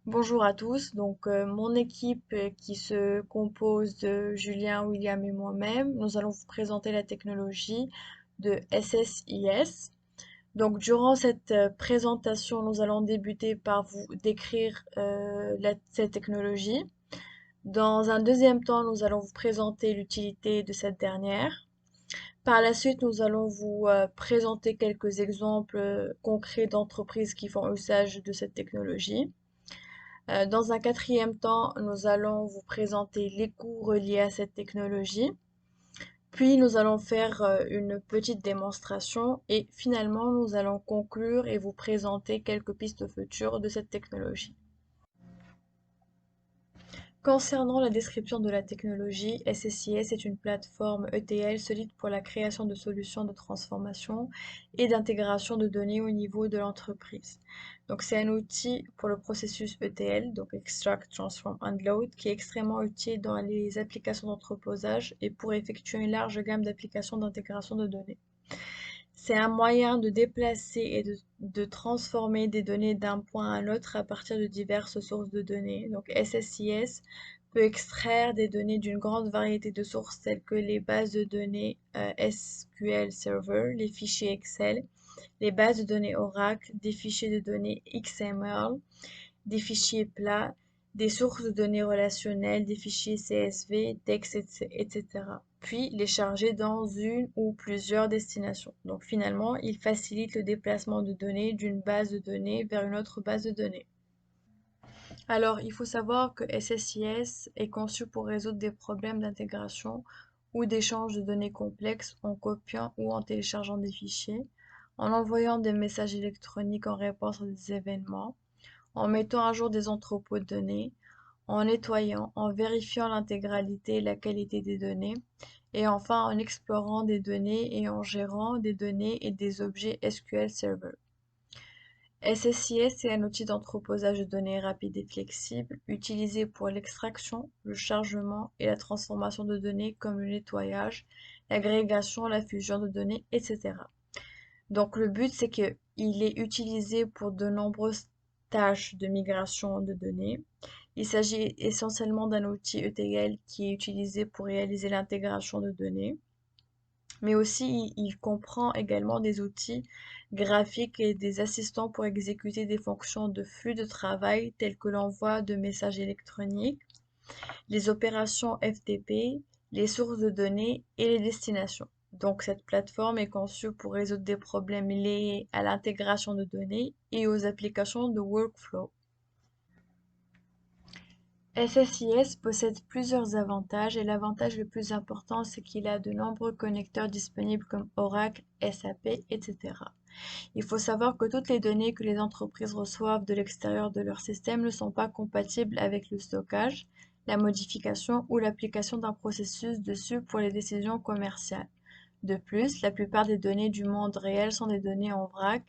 Bonjour à tous. Mon équipe qui se compose de Julien, William et moi-même, nous allons vous présenter la technologie de SSIS. Durant cette présentation, nous allons débuter par vous décrire cette technologie. Dans un deuxième temps, nous allons vous présenter l'utilité de cette dernière. Par la suite, nous allons vous présenter quelques exemples concrets d'entreprises qui font usage de cette technologie. Dans un quatrième temps, nous allons vous présenter les coûts reliés à cette technologie. Puis nous allons faire une petite démonstration et finalement nous allons conclure et vous présenter quelques pistes futures de cette technologie. Concernant la description de la technologie, SSIS est une plateforme ETL solide pour la création de solutions de transformation et d'intégration de données au niveau de l'entreprise. C'est un outil pour le processus ETL, donc Extract, Transform and Load, qui est extrêmement utile dans les applications d'entreposage et pour effectuer une large gamme d'applications d'intégration de données. C'est un moyen de déplacer et de transformer des données d'un point à un autre à partir de diverses sources de données. Donc SSIS peut extraire des données d'une grande variété de sources telles que les bases de données SQL Server, les fichiers Excel, les bases de données Oracle, des fichiers de données XML, des fichiers plats, des sources de données relationnelles, des fichiers CSV, texte, etc. Puis les charger dans une ou plusieurs destinations. Donc finalement, il facilite le déplacement de données d'une base de données vers une autre base de données. Alors, il faut savoir que SSIS est conçu pour résoudre des problèmes d'intégration ou d'échange de données complexes en copiant ou en téléchargeant des fichiers, en envoyant des messages électroniques en réponse à des événements, en mettant à jour des entrepôts de données, en nettoyant, en vérifiant l'intégralité et la qualité des données, et enfin en explorant des données et en gérant des données et des objets SQL Server. SSIS est un outil d'entreposage de données rapide et flexible, utilisé pour l'extraction, le chargement et la transformation de données comme le nettoyage, l'agrégation, la fusion de données, etc. Donc le but, c'est qu'il est utilisé pour de nombreuses tâches de migration de données. Il s'agit essentiellement d'un outil ETL qui est utilisé pour réaliser l'intégration de données, mais aussi il comprend également des outils graphiques et des assistants pour exécuter des fonctions de flux de travail telles que l'envoi de messages électroniques, les opérations FTP, les sources de données et les destinations. Donc cette plateforme est conçue pour résoudre des problèmes liés à l'intégration de données et aux applications de workflow. SSIS possède plusieurs avantages et l'avantage le plus important, c'est qu'il a de nombreux connecteurs disponibles comme Oracle, SAP, etc. Il faut savoir que toutes les données que les entreprises reçoivent de l'extérieur de leur système ne sont pas compatibles avec le stockage, la modification ou l'application d'un processus dessus pour les décisions commerciales. De plus, la plupart des données du monde réel sont des données en vrac.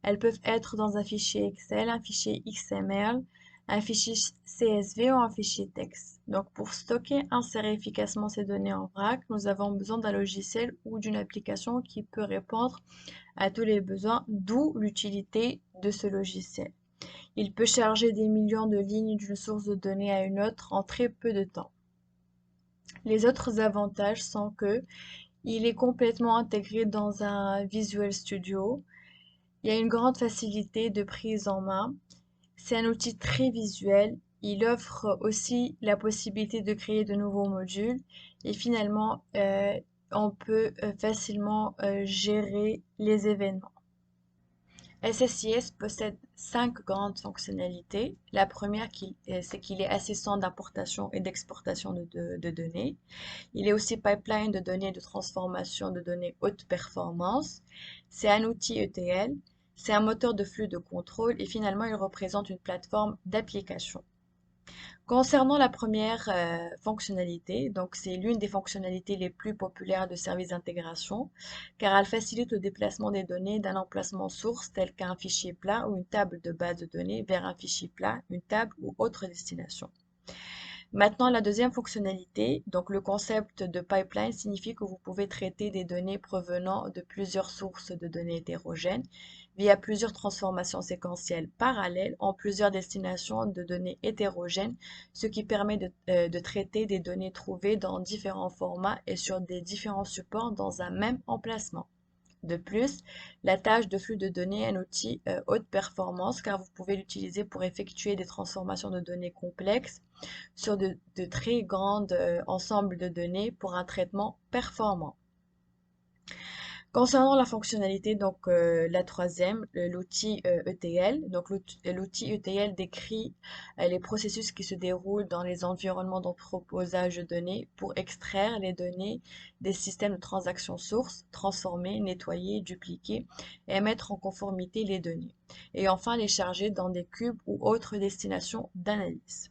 Elles peuvent être dans un fichier Excel, un fichier XML, un fichier CSV ou un fichier texte. Donc, pour stocker, insérer efficacement ces données en vrac, nous avons besoin d'un logiciel ou d'une application qui peut répondre à tous les besoins, d'où l'utilité de ce logiciel. Il peut charger des millions de lignes d'une source de données à une autre en très peu de temps. Les autres avantages sont que il est complètement intégré dans un Visual Studio. Il y a une grande facilité de prise en main. C'est un outil très visuel. Il offre aussi la possibilité de créer de nouveaux modules. Et finalement, on peut facilement gérer les événements. SSIS possède 5 grandes fonctionnalités. La première, c'est qu'il est assistant d'importation et d'exportation de données. Il est aussi pipeline de données de transformation de données haute performance. C'est un outil ETL. C'est un moteur de flux de contrôle et finalement, il représente une plateforme d'application. Concernant la première fonctionnalité, donc c'est l'une des fonctionnalités les plus populaires de services d'intégration, car elle facilite le déplacement des données d'un emplacement source tel qu'un fichier plat ou une table de base de données vers un fichier plat, une table ou autre destination. Maintenant, la deuxième fonctionnalité, donc le concept de pipeline signifie que vous pouvez traiter des données provenant de plusieurs sources de données hétérogènes, via plusieurs transformations séquentielles parallèles en plusieurs destinations de données hétérogènes, ce qui permet de traiter des données trouvées dans différents formats et sur des différents supports dans un même emplacement. De plus, la tâche de flux de données est un outil haute performance car vous pouvez l'utiliser pour effectuer des transformations de données complexes sur de très grands ensembles de données pour un traitement performant. Concernant la fonctionnalité, donc la troisième, l'outil ETL. Donc l'outil ETL décrit les processus qui se déroulent dans les environnements d'entreposage de données pour extraire les données des systèmes de transactions sources, transformer, nettoyer, dupliquer et mettre en conformité les données. Et enfin les charger dans des cubes ou autres destinations d'analyse.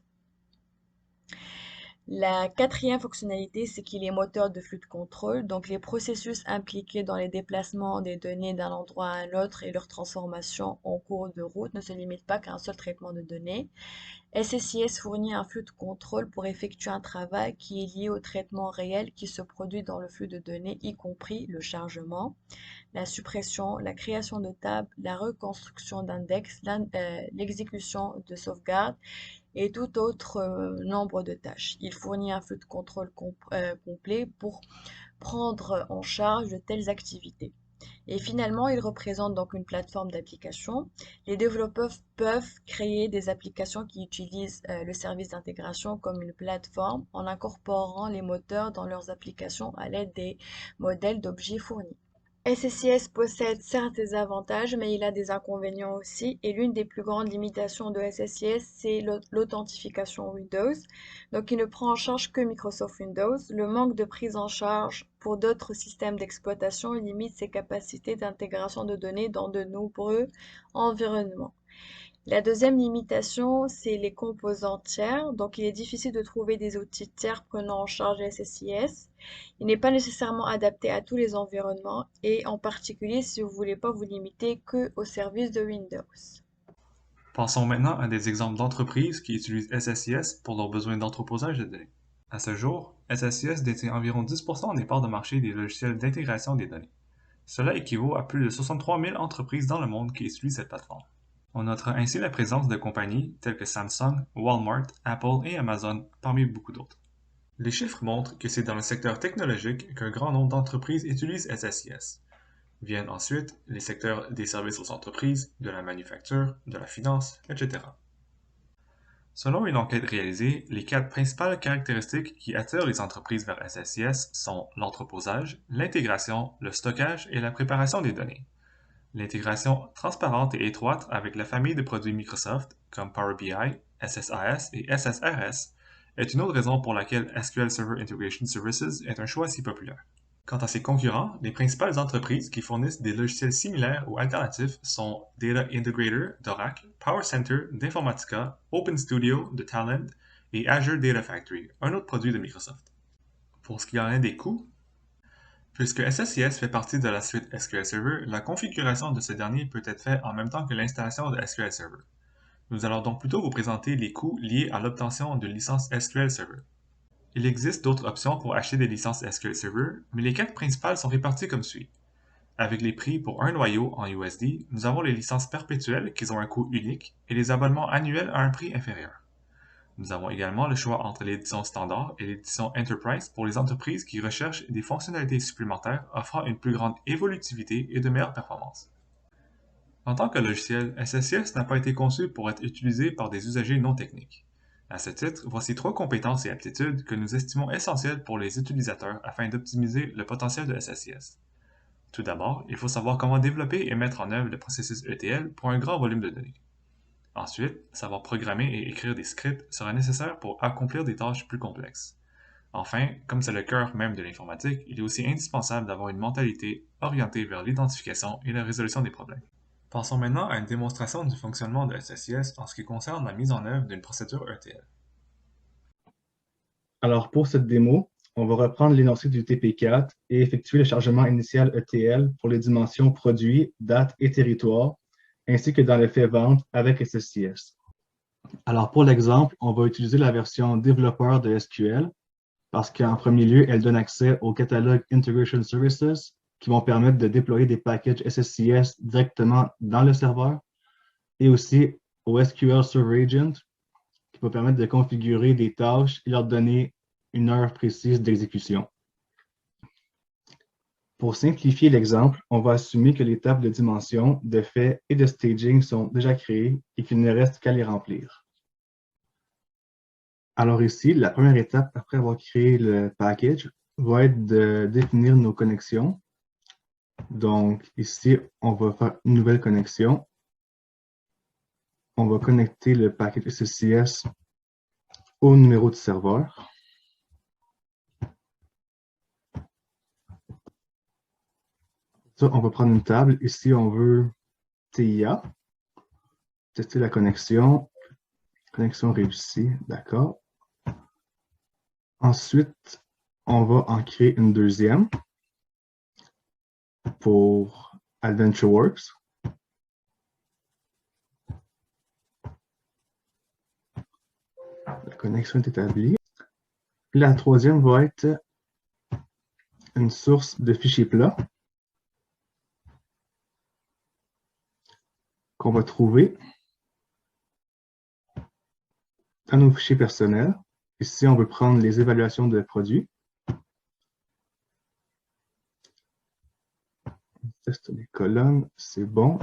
La quatrième fonctionnalité, c'est qu'il est moteur de flux de contrôle, donc les processus impliqués dans les déplacements des données d'un endroit à un autre et leur transformation en cours de route ne se limitent pas qu'à un seul traitement de données. SSIS fournit un flux de contrôle pour effectuer un travail qui est lié au traitement réel qui se produit dans le flux de données, y compris le chargement, la suppression, la création de tables, la reconstruction d'index, l'exécution de sauvegarde et tout autre nombre de tâches. Il fournit un flux de contrôle complet pour prendre en charge de telles activités. Et finalement, il représente donc une plateforme d'application. Les développeurs peuvent créer des applications qui utilisent le service d'intégration comme une plateforme en incorporant les moteurs dans leurs applications à l'aide des modèles d'objets fournis. SSIS possède certes des avantages, mais il a des inconvénients aussi. Et l'une des plus grandes limitations de SSIS, c'est l'authentification Windows. Donc, il ne prend en charge que Microsoft Windows. Le manque de prise en charge pour d'autres systèmes d'exploitation limite ses capacités d'intégration de données dans de nombreux environnements. La deuxième limitation, c'est les composants tiers. Donc, il est difficile de trouver des outils tiers prenant en charge SSIS. Il n'est pas nécessairement adapté à tous les environnements et en particulier si vous ne voulez pas vous limiter que aux services de Windows. Passons maintenant à des exemples d'entreprises qui utilisent SSIS pour leurs besoins d'entreposage de données. À ce jour, SSIS détient environ 10% des parts de marché des logiciels d'intégration des données. Cela équivaut à plus de 63 000 entreprises dans le monde qui utilisent cette plateforme. On notera ainsi la présence de compagnies telles que Samsung, Walmart, Apple et Amazon parmi beaucoup d'autres. Les chiffres montrent que c'est dans le secteur technologique qu'un grand nombre d'entreprises utilisent SSIS. Viennent ensuite les secteurs des services aux entreprises, de la manufacture, de la finance, etc. Selon une enquête réalisée, les 4 principales caractéristiques qui attirent les entreprises vers SSIS sont l'entreposage, l'intégration, le stockage et la préparation des données. L'intégration transparente et étroite avec la famille de produits Microsoft, comme Power BI, SSIS et SSRS, est une autre raison pour laquelle SQL Server Integration Services est un choix si populaire. Quant à ses concurrents, les principales entreprises qui fournissent des logiciels similaires ou alternatifs sont Data Integrator d'Oracle, PowerCenter d'Informatica, OpenStudio de Talend et Azure Data Factory, un autre produit de Microsoft. Pour ce qui en est des coûts, puisque SSIS fait partie de la suite SQL Server, la configuration de ce dernier peut être faite en même temps que l'installation de SQL Server. Nous allons donc plutôt vous présenter les coûts liés à l'obtention de licences SQL Server. Il existe d'autres options pour acheter des licences SQL Server, mais les 4 principales sont réparties comme suit. Avec les prix pour un noyau en USD, nous avons les licences perpétuelles qui ont un coût unique et les abonnements annuels à un prix inférieur. Nous avons également le choix entre l'édition standard et l'édition Enterprise pour les entreprises qui recherchent des fonctionnalités supplémentaires offrant une plus grande évolutivité et de meilleures performances. En tant que logiciel, SSIS n'a pas été conçu pour être utilisé par des usagers non techniques. À ce titre, voici 3 compétences et aptitudes que nous estimons essentielles pour les utilisateurs afin d'optimiser le potentiel de SSIS. Tout d'abord, il faut savoir comment développer et mettre en œuvre le processus ETL pour un grand volume de données. Ensuite, savoir programmer et écrire des scripts sera nécessaire pour accomplir des tâches plus complexes. Enfin, comme c'est le cœur même de l'informatique, il est aussi indispensable d'avoir une mentalité orientée vers l'identification et la résolution des problèmes. Passons maintenant à une démonstration du fonctionnement de SSIS en ce qui concerne la mise en œuvre d'une procédure ETL. Alors, pour cette démo, on va reprendre l'énoncé du TP4 et effectuer le chargement initial ETL pour les dimensions produits, date et territoire, ainsi que dans l'effet vente avec SSIS. Alors, pour l'exemple, on va utiliser la version développeur de SQL parce qu'en premier lieu, elle donne accès au catalogue Integration Services qui vont permettre de déployer des packages SSIS directement dans le serveur et aussi au SQL Server Agent qui va permettre de configurer des tâches et leur donner une heure précise d'exécution. Pour simplifier l'exemple, on va assumer que les tables de dimension, de fait et de staging sont déjà créées et qu'il ne reste qu'à les remplir. Alors ici, la première étape après avoir créé le package va être de définir nos connexions. Donc ici, on va faire une nouvelle connexion. On va connecter le package SSIS au numéro de serveur. Ça, on va prendre une table. Ici, on veut TIA. Tester la connexion. Connexion réussie. D'accord. Ensuite, on va en créer une deuxième pour AdventureWorks. La connexion est établie. La troisième va être une source de fichiers plats qu'on va trouver dans nos fichiers personnels. Ici, on veut prendre les évaluations de produits. On teste les colonnes, c'est bon.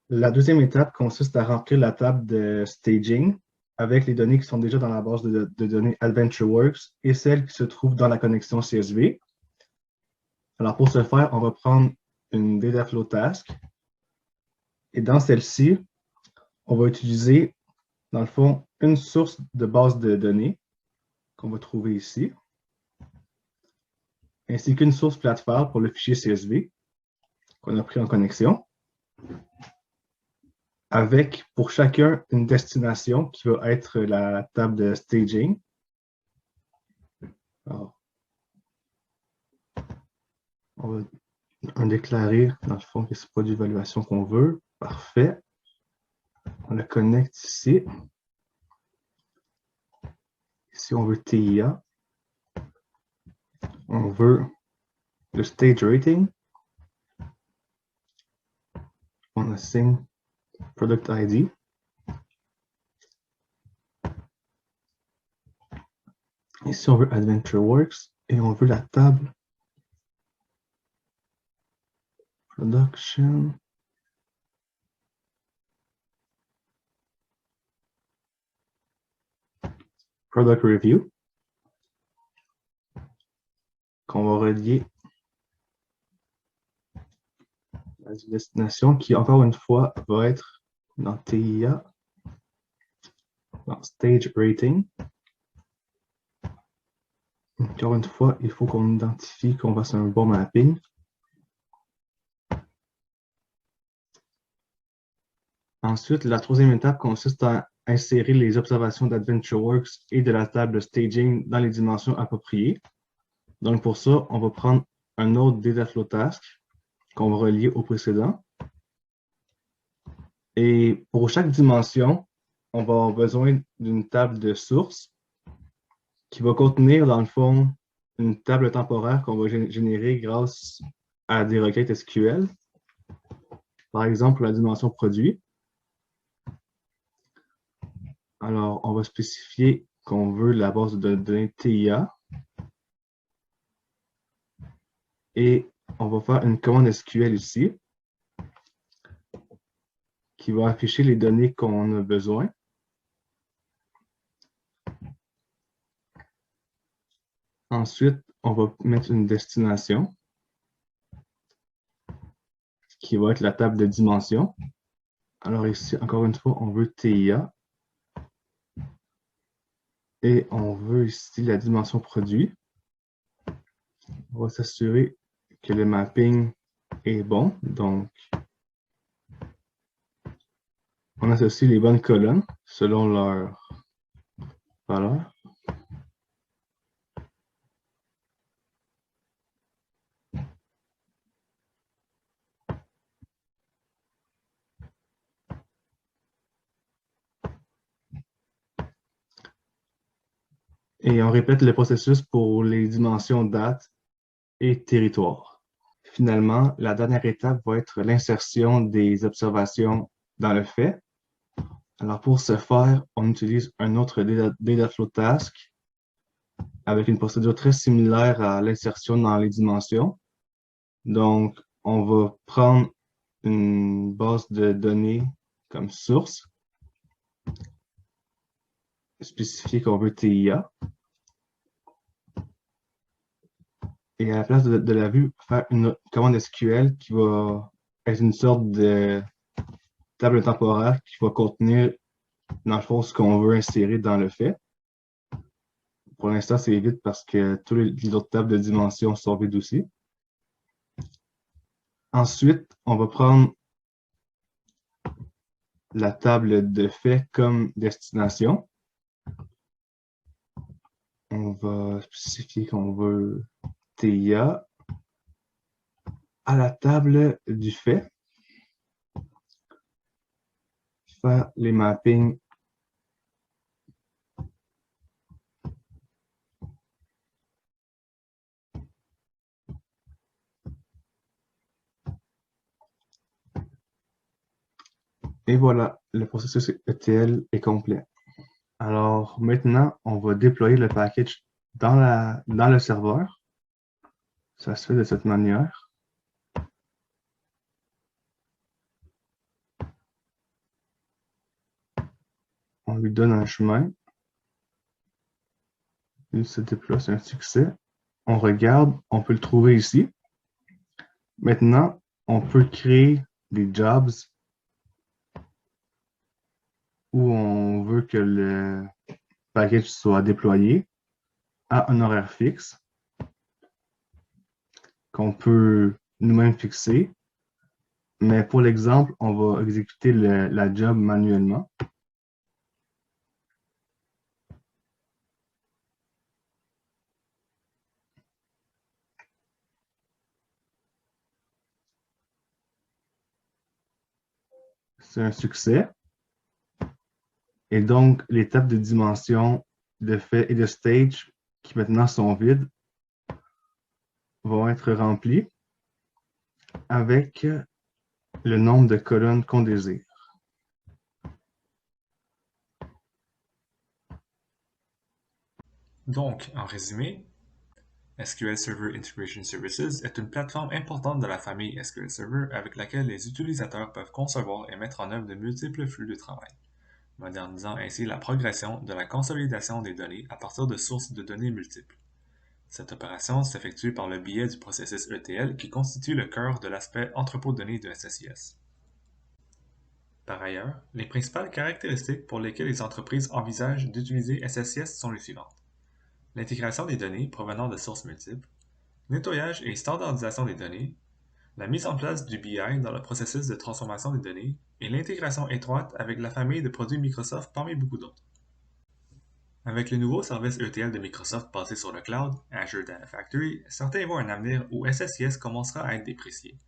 La deuxième étape consiste à remplir la table de staging avec les données qui sont déjà dans la base de données AdventureWorks et celles qui se trouvent dans la connexion CSV. Alors, pour ce faire, on va prendre une Dataflow Task et dans celle-ci, on va utiliser, dans le fond, une source de base de données qu'on va trouver ici, ainsi qu'une source plateforme pour le fichier CSV qu'on a pris en connexion, avec pour chacun une destination qui va être la table de staging. Alors, on va déclarer, dans le fond, que ce n'est pas d'évaluation qu'on veut. Parfait. On la connecte ici. Ici, on veut TIA. On veut le stage rating. On assigne product ID. Ici, on veut AdventureWorks et on veut la table Production. Product Review. Qu'on va relier à la destination qui, encore une fois, va être dans TIA, dans Stage Rating. Encore une fois, il faut qu'on identifie qu'on va sur un bon mapping. Ensuite, la troisième étape consiste à insérer les observations d'AdventureWorks et de la table de staging dans les dimensions appropriées. Donc pour ça, on va prendre un autre Dataflow Task qu'on va relier au précédent. Et pour chaque dimension, on va avoir besoin d'une table de source qui va contenir, dans le fond, une table temporaire qu'on va générer grâce à des requêtes SQL. Par exemple, pour la dimension produit. Alors, on va spécifier qu'on veut la base de données TIA. Et on va faire une commande SQL ici qui va afficher les données qu'on a besoin. Ensuite, on va mettre une destination qui va être la table de dimension. Alors ici, encore une fois, on veut TIA. Et on veut ici la dimension produit. On va s'assurer que le mapping est bon. Donc, on associe les bonnes colonnes selon leur valeur. Et on répète le processus pour les dimensions date et territoire. Finalement, la dernière étape va être l'insertion des observations dans le fait. Alors pour ce faire, on utilise un autre Dataflow Task avec une procédure très similaire à l'insertion dans les dimensions. Donc, on va prendre une base de données comme source, spécifier qu'on veut TIA, et à la place de la vue, faire une commande SQL qui va être une sorte de table temporaire qui va contenir, dans le fond, ce qu'on veut insérer dans le fait. Pour l'instant, c'est vide parce que toutes les autres tables de dimensions sont vides aussi. Ensuite, on va prendre la table de fait comme destination. On va spécifier qu'on veut TIA à la table du fait. Faire les mappings et voilà, le processus ETL est complet. Alors maintenant, on va déployer le package dans le serveur. Ça se fait de cette manière. On lui donne un chemin. Il se déploie, c'est un succès. On regarde, on peut le trouver ici. Maintenant, on peut créer des jobs où on veut que le package soit déployé à un horaire fixe qu'on peut nous-mêmes fixer. Mais pour l'exemple, on va exécuter la job manuellement. C'est un succès. Et donc, les tables de dimension de fait et de stage qui maintenant sont vides vont être remplies avec le nombre de colonnes qu'on désire. Donc, en résumé, SQL Server Integration Services est une plateforme importante de la famille SQL Server avec laquelle les utilisateurs peuvent concevoir et mettre en œuvre de multiples flux de travail, modernisant ainsi la progression de la consolidation des données à partir de sources de données multiples. Cette opération s'effectue par le biais du processus ETL qui constitue le cœur de l'aspect entrepôt de données de SSIS. Par ailleurs, les principales caractéristiques pour lesquelles les entreprises envisagent d'utiliser SSIS sont les suivantes. L'intégration des données provenant de sources multiples, nettoyage et standardisation des données, la mise en place du BI dans le processus de transformation des données et l'intégration étroite avec la famille de produits Microsoft parmi beaucoup d'autres. Avec le nouveau service ETL de Microsoft basé sur le cloud, Azure Data Factory, certains voient un avenir où SSIS commencera à être déprécié.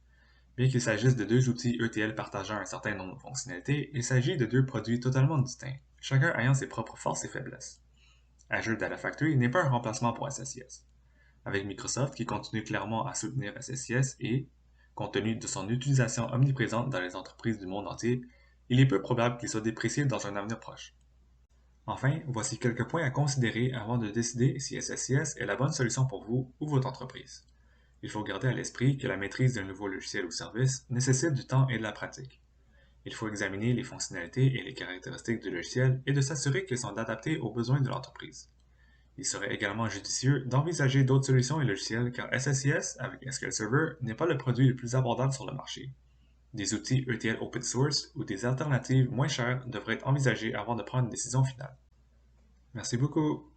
Bien qu'il s'agisse de deux outils ETL partageant un certain nombre de fonctionnalités, il s'agit de deux produits totalement distincts, chacun ayant ses propres forces et faiblesses. Azure Data Factory n'est pas un remplacement pour SSIS. Avec Microsoft qui continue clairement à soutenir SSIS et, compte tenu de son utilisation omniprésente dans les entreprises du monde entier, il est peu probable qu'il soit déprécié dans un avenir proche. Enfin, voici quelques points à considérer avant de décider si SSIS est la bonne solution pour vous ou votre entreprise. Il faut garder à l'esprit que la maîtrise d'un nouveau logiciel ou service nécessite du temps et de la pratique. Il faut examiner les fonctionnalités et les caractéristiques du logiciel et de s'assurer qu'elles sont adaptées aux besoins de l'entreprise. Il serait également judicieux d'envisager d'autres solutions et logiciels car SSIS avec SQL Server n'est pas le produit le plus abordable sur le marché. Des outils ETL open source ou des alternatives moins chères devraient être envisagées avant de prendre une décision finale. Merci beaucoup!